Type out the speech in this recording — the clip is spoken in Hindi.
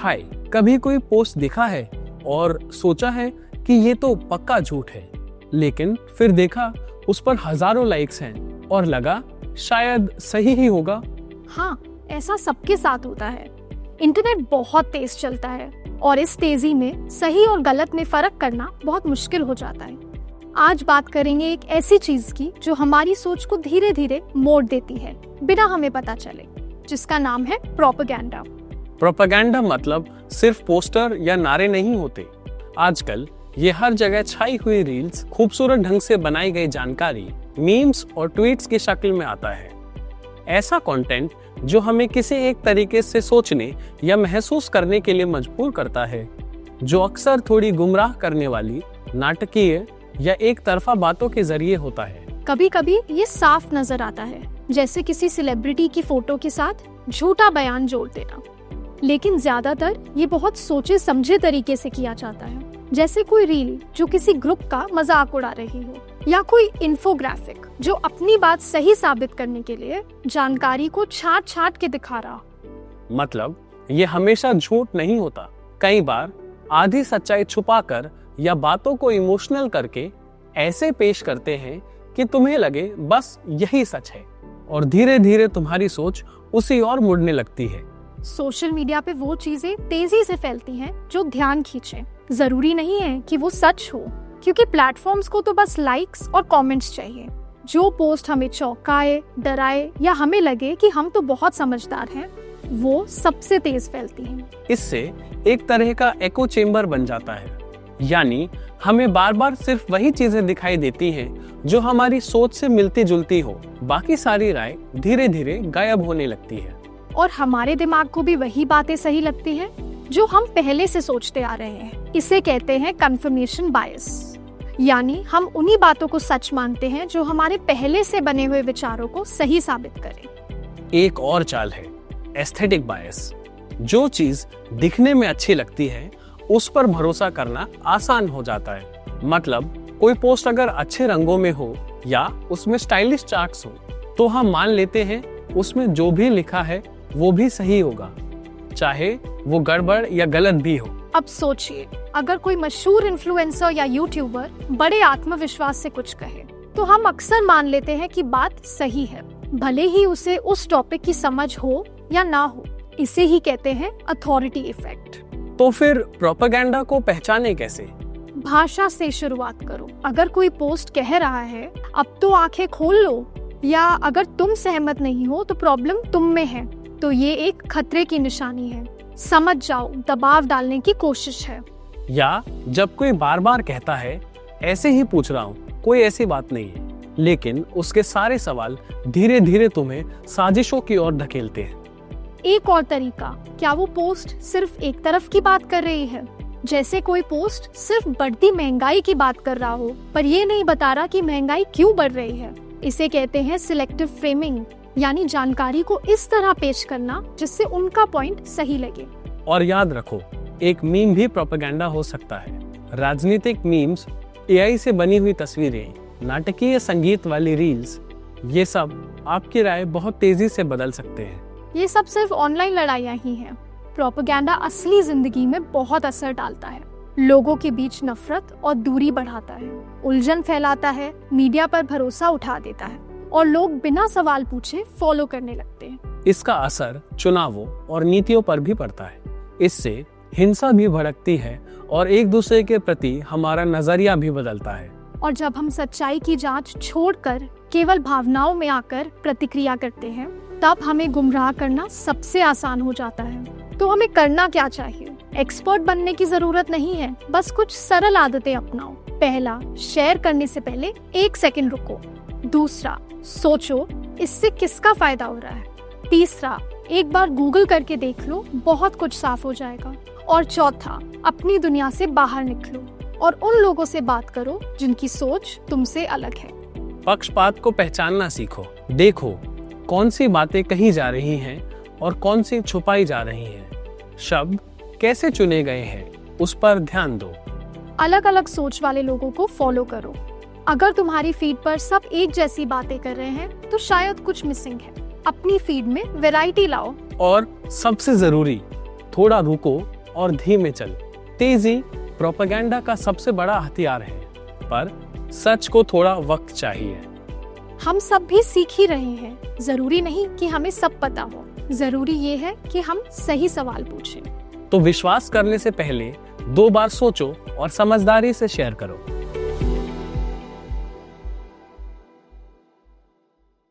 हाय, कभी कोई पोस्ट देखा है और सोचा है कि ये तो पक्का झूठ है, लेकिन फिर देखा उस पर हजारों लाइक्स हैं और लगा शायद सही ही होगा। हाँ, ऐसा सबके साथ होता है। इंटरनेट बहुत तेज चलता है और इस तेजी में सही और गलत में फर्क करना बहुत मुश्किल हो जाता है। आज बात करेंगे एक ऐसी चीज की जो हमारी सोच को धीरे धीरे मोड़ देती है बिना हमें पता चले, जिसका नाम है प्रोपेगेंडा। प्रोपेगेंडा मतलब सिर्फ पोस्टर या नारे नहीं होते। आजकल ये हर जगह छाई हुई रील्स, खूबसूरत ढंग से बनाई गई जानकारी, मीम्स और ट्वीट्स की शक्ल में आता है। ऐसा कंटेंट जो हमें किसी एक तरीके से सोचने या महसूस करने के लिए मजबूर करता है, जो अक्सर थोड़ी गुमराह करने वाली, नाटकीय या एक तरफा बातों के जरिए होता है। कभी कभी ये साफ नजर आता है, जैसे किसी सेलिब्रिटी की फोटो के साथ झूठा बयान जोड़ देना, लेकिन ज्यादातर ये बहुत सोचे समझे तरीके से किया जाता है, जैसे कोई रील जो किसी ग्रुप का मजाक उड़ा रही हो या कोई इन्फोग्राफिक जो अपनी बात सही साबित करने के लिए जानकारी को छाट छाट के दिखा रहा। मतलब ये हमेशा झूठ नहीं होता। कई बार आधी सच्चाई छुपाकर या बातों को इमोशनल करके ऐसे पेश करते हैं कि तुम्हें लगे बस यही सच है, और धीरे धीरे तुम्हारी सोच उसी ओर मुड़ने लगती है। सोशल मीडिया पे वो चीजें तेजी से फैलती हैं जो ध्यान खींचे। जरूरी नहीं है कि वो सच हो, क्योंकि प्लेटफॉर्म्स को तो बस लाइक्स और कमेंट्स चाहिए। जो पोस्ट हमें चौंकाए, डराए या हमें लगे कि हम तो बहुत समझदार हैं, वो सबसे तेज फैलती हैं। इससे एक तरह का एको चेम्बर बन जाता है, यानी हमें बार बार सिर्फ वही चीजें दिखाई देती हैं जो हमारी सोच से मिलती जुलती हो। बाकी सारी राय धीरे धीरे गायब होने लगती है और हमारे दिमाग को भी वही बातें सही लगती हैं जो हम पहले से सोचते आ रहे हैं। इसे कहते हैं कंफर्मेशन बायस, यानी हम उन्हीं बातों को सच मानते हैं जो हमारे पहले से बने हुए विचारों को सही साबित करें। एक और चाल है एस्थेटिक बायस। जो चीज दिखने में अच्छी लगती है उस पर भरोसा करना आसान हो जाता है। मतलब कोई पोस्ट अगर अच्छे रंगों में हो या उसमें स्टाइलिश चार्ट्स हो, तो हम मान लेते हैं उसमें जो भी लिखा है वो भी सही होगा, चाहे वो गड़बड़ या गलत भी हो। अब सोचिए, अगर कोई मशहूर इन्फ्लुएंसर या यूट्यूबर बड़े आत्मविश्वास से कुछ कहे, तो हम अक्सर मान लेते हैं कि बात सही है, भले ही उसे उस टॉपिक की समझ हो या ना हो। इसे ही कहते हैं अथॉरिटी इफेक्ट। तो फिर प्रोपेगेंडा को पहचाने कैसे? भाषा से शुरुआत करो। अगर कोई पोस्ट कह रहा है अब तो आंखें खोल लो, या अगर तुम सहमत नहीं हो तो प्रॉब्लम तुम में है, तो ये एक खतरे की निशानी है। समझ जाओ, दबाव डालने की कोशिश है। या जब कोई बार बार कहता है ऐसे ही पूछ रहा हूँ, कोई ऐसी बात नहीं है, लेकिन उसके सारे सवाल धीरे धीरे तुम्हें साजिशों की ओर धकेलते हैं। एक और तरीका, क्या वो पोस्ट सिर्फ एक तरफ की बात कर रही है? जैसे कोई पोस्ट सिर्फ बढ़ती महंगाई की बात कर रहा हो, पर ये नहीं बता रहा कि महंगाई क्यों बढ़ रही है। इसे कहते हैं सिलेक्टिव फ्रेमिंग, यानी जानकारी को इस तरह पेश करना जिससे उनका पॉइंट सही लगे। और याद रखो, एक मीम भी प्रोपेगेंडा हो सकता है। राजनीतिक मीम्स, एआई से बनी हुई तस्वीरें, नाटकीय संगीत वाली रील्स, ये सब आपकी राय बहुत तेजी से बदल सकते हैं। ये सब सिर्फ ऑनलाइन लड़ाइयाँ ही हैं। प्रोपेगेंडा असली जिंदगी में बहुत असर डालता है। लोगों के बीच नफरत और दूरी बढ़ाता है, उलझन फैलाता है, मीडिया पर भरोसा उठा देता है और लोग बिना सवाल पूछे फॉलो करने लगते हैं। इसका असर चुनावों और नीतियों पर भी पड़ता है। इससे हिंसा भी भड़कती है और एक दूसरे के प्रति हमारा नजरिया भी बदलता है। और जब हम सच्चाई की जांच छोड़कर केवल भावनाओं में आकर प्रतिक्रिया करते हैं, तब हमें गुमराह करना सबसे आसान हो जाता है। तो हमें करना क्या चाहिए? एक्सपर्ट बनने की जरूरत नहीं है, बस कुछ सरल आदतें अपनाओ। पहला, शेयर करने से पहले 1 सेकंड रुको। दूसरा, सोचो इससे किसका फायदा हो रहा है। तीसरा, एक बार गूगल करके देख लो, बहुत कुछ साफ हो जाएगा। और चौथा, अपनी दुनिया से बाहर निकलो और उन लोगों से बात करो जिनकी सोच तुमसे अलग है। पक्षपात को पहचानना सीखो। देखो कौन सी बातें कही जा रही हैं और कौन सी छुपाई जा रही हैं। शब्द कैसे चुने गए हैं, उस पर ध्यान दो। अलग अलग सोच वाले लोगों को फॉलो करो। अगर तुम्हारी फीड पर सब एक जैसी बातें कर रहे हैं, तो शायद कुछ मिसिंग है। अपनी फीड में वैरायटी लाओ। और सबसे जरूरी, थोड़ा रुको और धीमे चल। तेजी प्रोपेगेंडा का सबसे बड़ा हथियार है, पर सच को थोड़ा वक्त चाहिए। हम सब भी सीख ही रहे हैं। जरूरी नहीं कि हमें सब पता हो, जरूरी ये है कि हम सही सवाल पूछें। तो विश्वास करने से पहले 2 बार सोचो और समझदारी से शेयर करो।